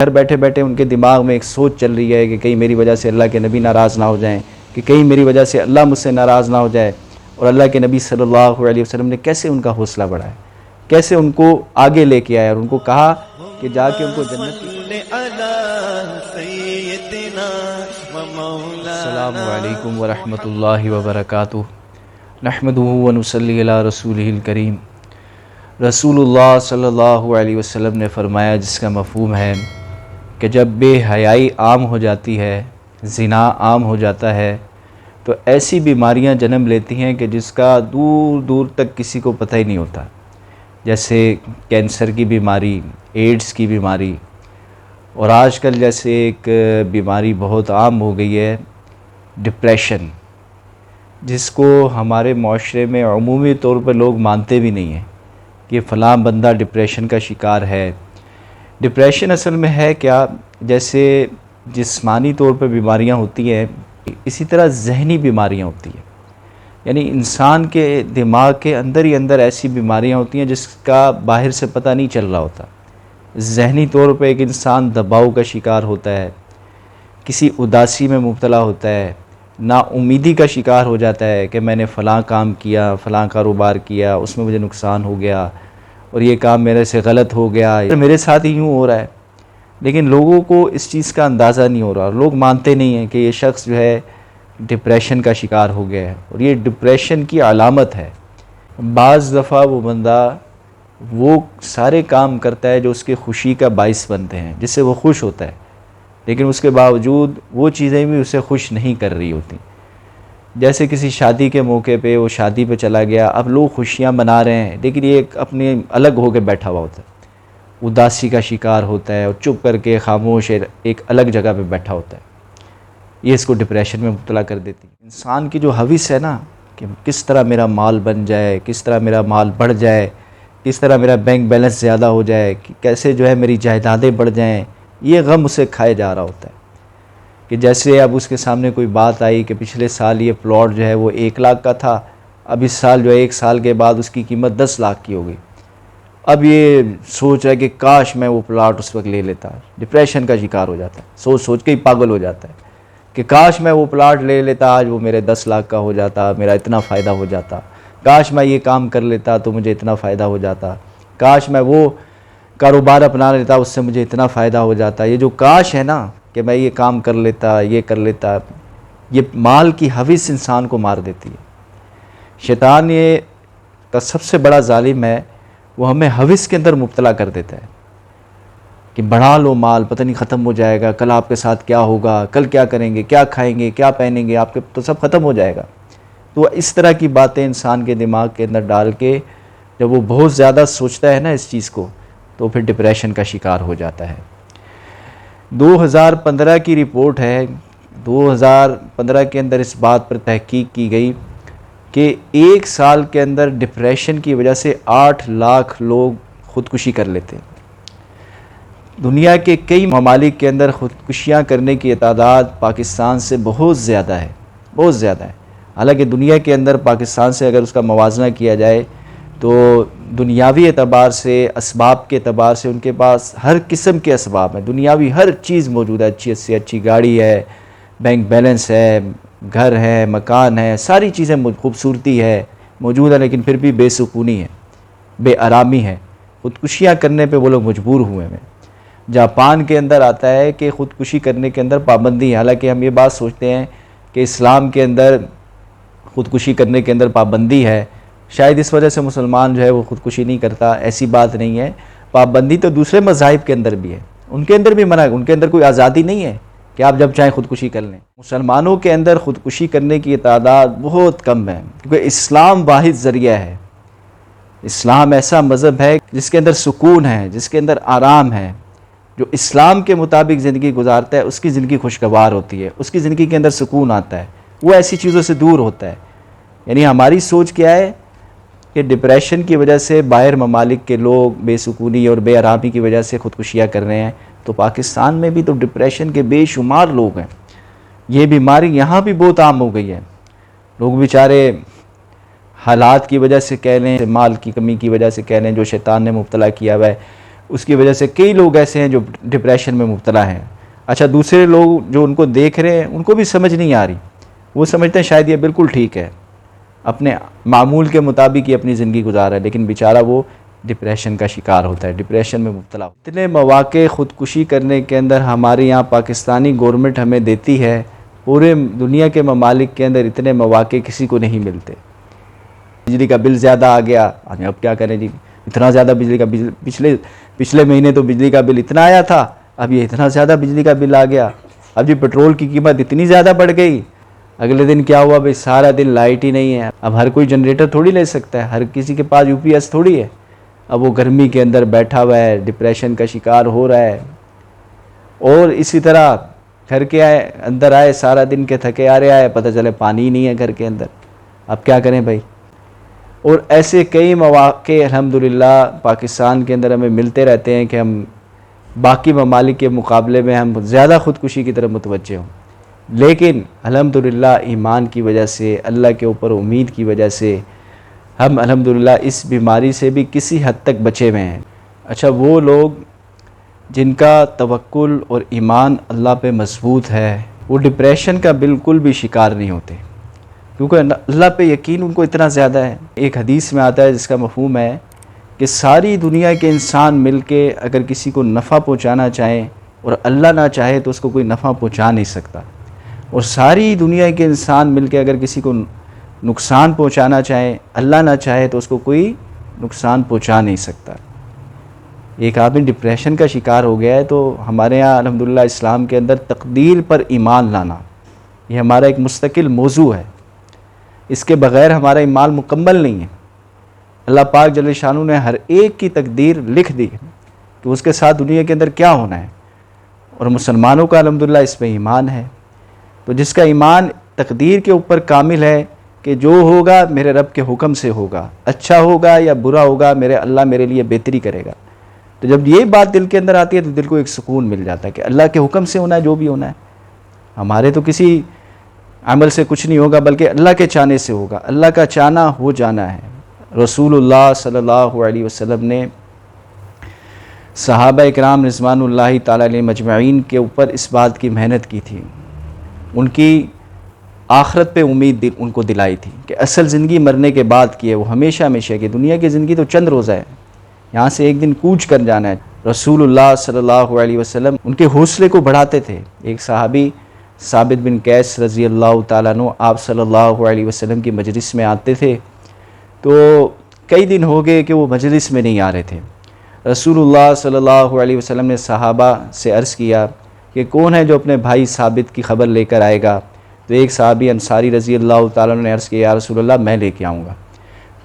घर बैठे बैठे उनके दिमाग में एक सोच चल रही है कि कहीं मेरी वजह से अल्लाह के नबी नाराज़ ना हो जाएं, कि कहीं मेरी वजह से अल्लाह मुझसे नाराज़ ना हो जाए। और अल्लाह के नबी सल्लल्लाहु अलैहि वसल्लम ने कैसे उनका हौसला बढ़ाया, कैसे उनको आगे लेके आया और उनको कहा कि जाके उनको जन्नत की। अस्सलामु अलैकुम व रहमतुल्लाहि व बरकातुहू। नहमदुहु व नुसल्ली अला रसूलिहिल करीम। रसूलुल्लाह सल्लल्लाहु अलैहि वसल्लम ने फ़रमाया, जिसका मफ़हूम है कि जब बेहयाई आम हो जाती है, ज़िना आम हो जाता है, तो ऐसी बीमारियां जन्म लेती हैं कि जिसका दूर दूर तक किसी को पता ही नहीं होता। जैसे कैंसर की बीमारी, एड्स की बीमारी, और आजकल जैसे एक बीमारी बहुत आम हो गई है डिप्रेशन, जिसको हमारे माशरे में अमूमी तौर पर लोग मानते भी नहीं हैं कि फ़लाँ बंदा डिप्रेशन का शिकार है। डिप्रेशन असल में है क्या, जैसे जिस्मानी तौर पर बीमारियां होती हैं, इसी तरह जहनी बीमारियां होती हैं। यानी इंसान के दिमाग के अंदर ही अंदर ऐसी बीमारियां होती हैं जिसका बाहर से पता नहीं चल रहा होता। जहनी तौर पे एक इंसान दबाव का शिकार होता है, किसी उदासी में मुब्तला होता है, नाउमीदी का शिकार हो जाता है कि मैंने फ़लाँ काम किया, फ़लाँ कारोबार किया, उसमें मुझे नुकसान हो गया और ये काम मेरे से गलत हो गया, मेरे साथ ही यूँ हो रहा है। लेकिन लोगों को इस चीज़ का अंदाज़ा नहीं हो रहा। लोग मानते नहीं हैं कि ये शख्स जो है डिप्रेशन का शिकार हो गया है और ये डिप्रेशन की अलामत है। बाज़ दफ़ा वो बंदा वो सारे काम करता है जो उसकी खुशी का बाइस बनते हैं, जिससे वो खुश होता है, लेकिन उसके बावजूद वो चीज़ें भी उसे खुश नहीं कर रही होती। जैसे किसी शादी के मौके पे वो शादी पे चला गया, अब लोग खुशियाँ मना रहे हैं, लेकिन ये अपने अलग होकर बैठा हुआ होता है, उदासी का शिकार होता है और चुप करके खामोश एक अलग जगह पे बैठा होता है। ये इसको डिप्रेशन में मुब्तला कर देती है। इंसान की जो हविस है ना कि किस तरह मेरा माल बन जाए, किस तरह मेरा माल बढ़ जाए, किस तरह मेरा बैंक बैलेंस ज़्यादा हो जाए, कि कैसे जो है मेरी जायदादें बढ़ जाएं, ये गम उसे खाए जा रहा होता है। कि जैसे अब उसके सामने कोई बात आई कि पिछले साल ये प्लॉट जो है वो 1 लाख का था, अब इस साल जो है 1 साल के बाद उसकी कीमत 10 लाख की हो गई। अब ये सोच रहा है कि काश मैं वो प्लाट उस वक्त ले लेता। डिप्रेशन का शिकार हो जाता है, सोच सोच के ही पागल हो जाता है कि काश मैं वो प्लाट ले लेता, आज वो मेरे 10 लाख का हो जाता, मेरा इतना फ़ायदा हो जाता। काश मैं ये काम कर लेता तो मुझे इतना फ़ायदा हो जाता। काश मैं वो कारोबार अपना लेता, उससे मुझे इतना फ़ायदा हो जाता। ये जो काश है ना कि मैं ये काम कर लेता, ये कर लेता, ये माल की हविस इंसान को मार देती है। शैतान ये का सबसे बड़ा जालिम है, वो हमें हविस के अंदर मुब्तला कर देता है कि बढ़ा लो माल, पता नहीं ख़त्म हो जाएगा, कल आपके साथ क्या होगा, कल क्या करेंगे, क्या खाएंगे, क्या पहनेंगे, आपके तो सब ख़त्म हो जाएगा। तो इस तरह की बातें इंसान के दिमाग के अंदर डाल के जब वो बहुत ज़्यादा सोचता है ना इस चीज़ को, तो फिर डिप्रेशन का शिकार हो जाता है। 2015 की रिपोर्ट है, 2015 के अंदर इस बात पर तहकीक की गई कि 1 साल के अंदर डिप्रेशन की वजह से 8 लाख लोग ख़ुदकुशी कर लेते हैं। दुनिया के कई ममालिक के अंदर ख़ुदकुशियाँ करने की तादाद पाकिस्तान से बहुत ज़्यादा है, बहुत ज़्यादा है। हालांकि दुनिया के अंदर पाकिस्तान से अगर उसका मवाजना किया जाए तो दुनियावी एतबार से, असबाब के एतबार से उनके पास हर किस्म के असबाब हैं, दुनियावी हर चीज़ मौजूद है। अच्छी से अच्छी गाड़ी है, बैंक बैलेंस है, घर है, मकान है, सारी चीज़ें, खूबसूरती है मौजूद है, लेकिन फिर भी बेसुकूनी है, बेआरामी है। ख़ुदकुशियाँ करने पे वो लोग मजबूर हुए हैं। जापान के अंदर आता है कि ख़ुदकुशी करने के अंदर पाबंदी है। हालांकि हम ये बात सोचते हैं कि इस्लाम के अंदर ख़ुदकुशी करने के अंदर पाबंदी है, शायद इस वजह से मुसलमान जो है वो ख़ुदकुशी नहीं करता। ऐसी बात नहीं है, पाबंदी तो दूसरे मज़ाहिब के अंदर भी है, उनके अंदर भी मना है, उनके अंदर कोई आज़ादी नहीं है कि आप जब चाहें ख़ुदकुशी कर लें। मुसलमानों के अंदर ख़ुदकुशी करने की तादाद बहुत कम है, क्योंकि इस्लाम वाहिद ज़रिया है। इस्लाम ऐसा मज़हब है जिसके अंदर सुकून है, जिसके अंदर आराम है। जो इस्लाम के मुताबिक ज़िंदगी गुजारता है उसकी ज़िंदगी खुशगवार होती है, उसकी ज़िंदगी के अंदर सुकून आता है, वो ऐसी चीज़ों से दूर होता है। यानी हमारी सोच क्या है कि डिप्रेशन की वजह से बाहर ममालिक के लोग बेसुकूनी और बेआरामी की वजह से ख़ुदकुशियाँ कर रहे हैं, तो पाकिस्तान में भी तो डिप्रेशन के बेशुमार लोग हैं। ये बीमारी यहाँ भी बहुत आम हो गई है। लोग बेचारे हालात की वजह से कह लें, माल की कमी की वजह से कह लें, जो शैतान ने मुब्तला किया हुआ है, उसकी वजह से कई लोग ऐसे हैं जो डिप्रेशन में मुब्तला हैं। अच्छा, दूसरे लोग जो उनको देख रहे हैं उनको भी समझ नहीं आ रही, वो समझते हैं शायद ये बिल्कुल ठीक है, अपने मामूल के मुताबिक ही अपनी ज़िंदगी गुजार है, लेकिन बेचारा वो डिप्रेशन का शिकार होता है, डिप्रेशन में मुब्तला होता है। इतने मौक़े ख़ुदकुशी करने के अंदर हमारे यहाँ पाकिस्तानी गवर्नमेंट हमें देती है, पूरे दुनिया के ममालिक के अंदर इतने मौक़े किसी को नहीं मिलते। बिजली का बिल ज़्यादा आ गया, अब क्या करें जी, इतना ज़्यादा बिजली का बिल, पिछले महीने तो बिजली का बिल इतना आया था, अब ये इतना ज़्यादा बिजली का बिल आ गया। अब जी पेट्रोल की कीमत इतनी ज़्यादा बढ़ गई, अगले दिन क्या हुआ भाई, सारा दिन लाइट ही नहीं है। अब हर कोई जनरेटर थोड़ी ले सकता है, हर किसी के पास यूपीएस थोड़ी है। अब वो गर्मी के अंदर बैठा हुआ है, डिप्रेशन का शिकार हो रहा है। और इसी तरह घर के अंदर आए, सारा दिन के थके आ रहे आए, पता चले पानी ही नहीं है घर के अंदर, अब क्या करें भाई। और ऐसे कई मौक़े अल्हम्दुलिल्लाह पाकिस्तान के अंदर हमें मिलते रहते हैं कि हम बाकी ममालिक के मुकाबले में हम ज़्यादा ख़ुदकुशी की तरफ मुतवज्जे हों, लेकिन अल्हम्दुलिल्लाह ईमान की वजह से, अल्लाह के ऊपर उम्मीद की वजह से हम अल्हम्दुलिल्लाह इस बीमारी से भी किसी हद तक बचे हुए हैं। अच्छा, वो लोग जिनका तवक्कुल और ईमान अल्लाह पे मज़बूत है, वो डिप्रेशन का बिल्कुल भी शिकार नहीं होते, क्योंकि अल्लाह पे यकीन उनको इतना ज़्यादा है। एक हदीस में आता है जिसका मफ़हूम है कि सारी दुनिया के इंसान मिल के अगर किसी को नफ़ा पहुँचाना चाहें और अल्लाह ना चाहे तो उसको कोई नफ़ा पहुँचा नहीं सकता, और सारी दुनिया के इंसान मिल के अगर किसी को नुकसान पहुँचाना चाहें, अल्लाह ना चाहे तो उसको कोई नुकसान पहुँचा नहीं सकता। एक आदमी डिप्रेशन का शिकार हो गया है तो हमारे यहाँ अल्हम्दुलिल्लाह इस्लाम के अंदर तकदीर पर ईमान लाना, ये हमारा एक मुस्तकिल मौजू है, इसके बग़ैर हमारा ईमान मुकम्मल नहीं है। अल्लाह पाक जल्ल शानू ने हर एक की तकदीर लिख दी कि उसके साथ दुनिया के अंदर क्या होना है, और मुसलमानों का अल्हम्दुलिल्लाह इसमें ईमान है। तो जिसका ईमान तकदीर के ऊपर कामिल है कि जो होगा मेरे रब के हुक्म से होगा, अच्छा होगा या बुरा होगा, मेरे अल्लाह मेरे लिए बेहतरी करेगा, तो जब ये बात दिल के अंदर आती है तो दिल को एक सुकून मिल जाता है कि अल्लाह के हुक्म से होना है जो भी होना है। हमारे तो किसी अमल से कुछ नहीं होगा, बल्कि अल्लाह के चाहने से होगा, अल्लाह का चाहना हो जाना है। रसूलुल्लाह सल्लल्लाहु अलैहि वसल्लम ने सहाबा इकराम रिज़वानुल्लाहि ताला अलैहिम अजमईन के ऊपर इस बात की मेहनत की थी, उनकी आखरत पे उम्मीद उनको दिलाई थी कि असल ज़िंदगी मरने के बाद की है, वो हमेशा हमेशा की। दुनिया की ज़िंदगी तो चंद रोज़ा है, यहाँ से एक दिन कूच कर जाना है। रसूलुल्लाह सल्लल्लाहु अलैहि वसल्लम उनके हौसले को बढ़ाते थे। एक सहाबी साबित बिन कैस रज़ी अल्लाह ताला अन्हु आप सल्लल्लाहु अलैहि वसल्लम की मजलिस में आते थे, तो कई दिन हो गए कि वो मजलिस में नहीं आ रहे थे। रसूलुल्लाह सल्लल्लाहु अलैहि वसल्लम ने सहाबा से अर्ज़ किया कि कौन है जो अपने भाई साबित की ख़बर लेकर आएगा। तो एक सहाबी अंसारी रज़ी अल्लाह ताला अन्हु ने अर्ज़ किया, या रसूलल्लाह मैं लेके आऊँगा।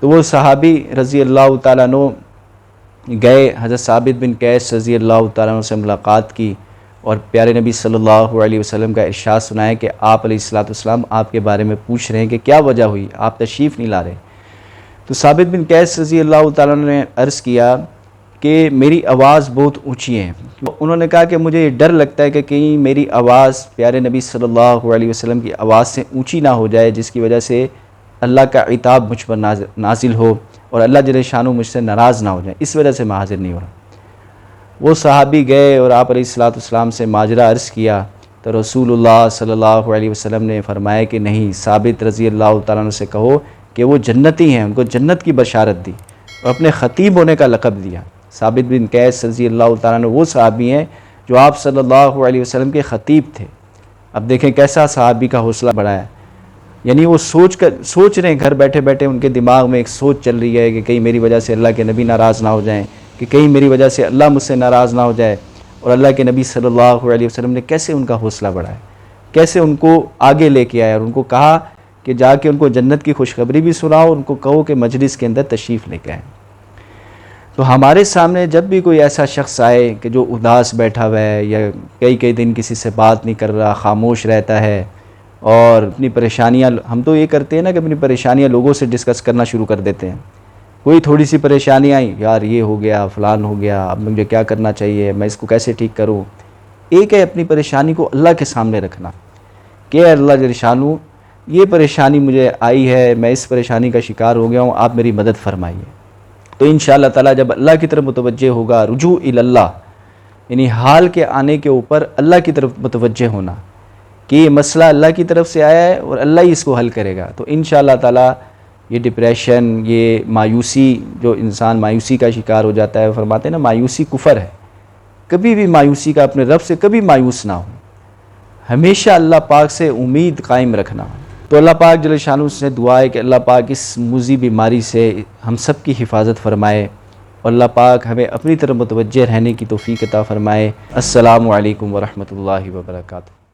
तो वो सहाबी रज़ी अल्लाह ताला अन्हु गए, हज़रत साबित बिन कैस रज़ी अल्लाह ताला अन्हु से मुलाकात की और प्यारे नबी सल्लल्लाहु अलैहि वसल्लम का इरशाद सुनाया कि आप अलैहिस्सलातु वस्सलाम आपके बारे में पूछ रहे हैं कि क्या वजह हुई, आप तशरीफ़ नहीं ला रहे। तो साबित बिन कैस रज़ी अल्लाह ताला अन्हु ने अर्ज़ किया कि मेरी आवाज़ बहुत ऊँची है। उन्होंने कहा कि मुझे ये डर लगता है कि कहीं मेरी आवाज़ प्यारे नबी सल्लल्लाहु अलैहि वसल्लम की आवाज़ से ऊँची ना हो जाए, जिसकी वजह से अल्लाह का इताब मुझ पर नाजिल हो और अल्लाह जल्ल शानु मुझसे नाराज़ ना हो जाए, इस वजह से मैं हाज़िर नहीं हो रहा। वो सहाबी गए और आप अलैहिस्सलातु वस्सलाम से माजरा अर्ज़ किया, तो रसूलुल्लाह सल्लल्लाहु अलैहि वसल्लम ने फरमाया कि नहीं, साबित रज़ी अल्लाह ताला अन्हु से कहो कि वो जन्नती हैं, उनको जन्नत की बशारत दी और अपने ख़तीब होने का लक़ब दिया। साबित बिन कैस रज़ी अल्लाह ताला अन्हु वो सहाबी हैं जो आप सल्लल्लाहु अलैहि वसल्लम के ख़तीब थे। अब देखें कैसा सहाबी का हौसला बढ़ा है, यानी वो सोच रहे हैं, घर बैठे बैठे उनके दिमाग में एक सोच चल रही है कि कहीं मेरी वजह से अल्लाह के नबी नाराज़ ना हो जाएं, कि कहीं मेरी वजह से अल्लाह मुझसे नाराज़ ना हो जाए। और अल्लाह के नबी सल्लल्लाहु अलैहि वसल्लम ने कैसे उनका हौसला बढ़ाया, कैसे उनको आगे लेके आया और उनको कहा कि जाके उनको जन्नत की खुशखबरी भी सुनाओ, उनको कहो कि मजलिस के अंदर तशरीफ़ लेके आए। तो हमारे सामने जब भी कोई ऐसा शख्स आए कि जो उदास बैठा हुआ है या कई दिन किसी से बात नहीं कर रहा, खामोश रहता है और अपनी परेशानियाँ, हम तो ये करते हैं ना कि अपनी परेशानियाँ लोगों से डिस्कस करना शुरू कर देते हैं। कोई थोड़ी सी परेशानी आई, यार ये हो गया, फ़लान हो गया, अब मुझे क्या करना चाहिए, मैं इसको कैसे ठीक करूँ। एक है अपनी परेशानी को अल्लाह के सामने रखना कि अल्लाह जल्ल शानु ये परेशानी मुझे आई है, मैं इस परेशानी का शिकार हो गया हूँ, आप मेरी मदद फरमाइए। तो इंशाअल्लाह ताला जब अल्लाह की तरफ मुतवज्जे होगा, रुजू इल्लाह, यानी हाल के आने के ऊपर अल्लाह की तरफ मुतवज्जे होना कि ये मसला अल्लाह की तरफ से आया है और अल्लाह ही इसको हल करेगा, तो इंशाअल्लाह ताला ये डिप्रेशन, ये मायूसी, जो इंसान मायूसी का शिकार हो जाता है, फरमाते हैं ना मायूसी कुफर है। कभी भी मायूसी का, अपने रब से कभी मायूस ना हो, हमेशा अल्लाह पाक से उम्मीद कायम रखना। तो अल्लाह पाक जल्ल शानु से दुआ है कि अल्लाह पाक इस मुज़ी बीमारी से हम सब की हिफाजत फरमाए और अल्लाह पाक हमें अपनी तरफ मुतवज्जे रहने की तौफ़ीक़ अता फ़रमाए। अस्सलामु अलैकुम व रहमतुल्लाहि व बरकातुहू।